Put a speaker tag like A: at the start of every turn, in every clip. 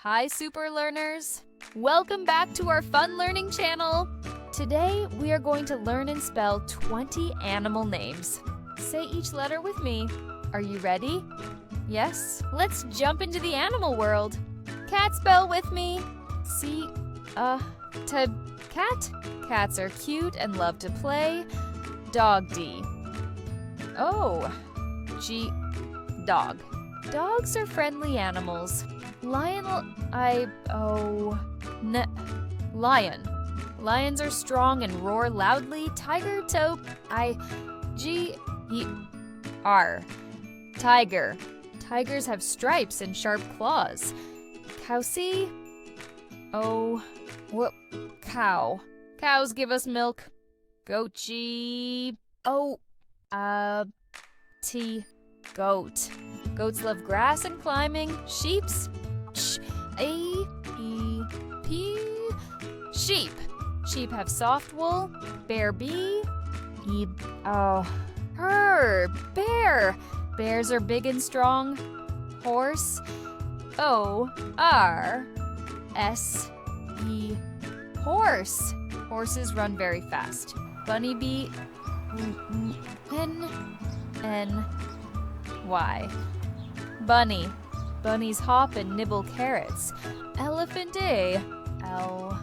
A: Hi, super learners! Welcome back to our fun learning channel! Today, we are going to learn and spell 20 animal names. Say each letter with me. Are you ready? Yes? Let's jump into the animal world. Cat spell with me. Cat. Cats are cute and love to play. Dog D. Dog. Dogs are friendly animals. Lion. Lions are strong and roar loudly. Tiger taupe. Tiger. Tigers have stripes and sharp claws. Cowsey. Cow. Cows give us milk. Goatchee. Goat. Goats love grass and climbing. Sheeps. Sheep. Sheep have soft wool. Bear B. Bear. Bears are big and strong. Horse. O-R-S-E. Horse. Horses run very fast. Bunny bee. N-N-Y. Bunny. Bunnies hop and nibble carrots. Elephant A. L-E-P-R-T.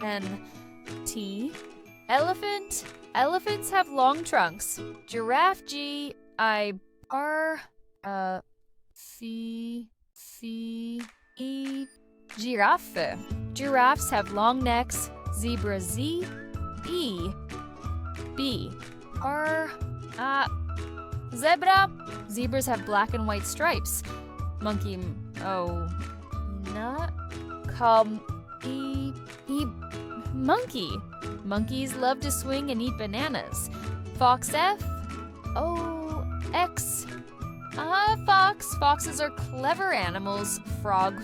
A: N-T. Elephant. Elephants have long trunks. Giraffe G. Giraffe. Giraffes have long necks. Zebra Z. E. B. Zebra. Zebras have black and white stripes. Monkey. Monkey. Monkeys love to swing and eat bananas. Fox F. O-X. Fox. Foxes are clever animals. Frog.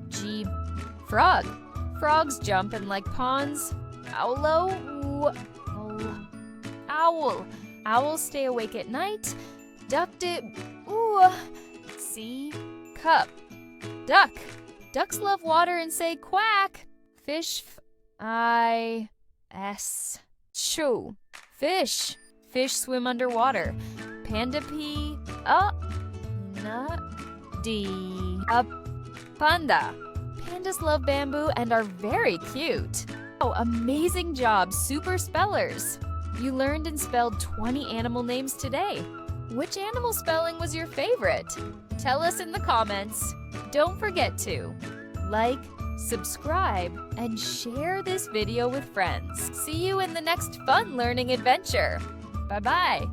A: G. Frog. Frogs jump and like ponds. Owl. Owls stay awake at night. Duck dip. C. Cup. Duck. Ducks love water and say quack. Fish. Chew. Fish. Fish swim underwater. Panda P. D. Panda. Pandas love bamboo and are very cute. Amazing job, super spellers! You learned and spelled 20 animal names today. Which animal spelling was your favorite? Tell us in the comments. Don't forget to like, subscribe, and share this video with friends. See you in the next fun learning adventure. Bye-bye.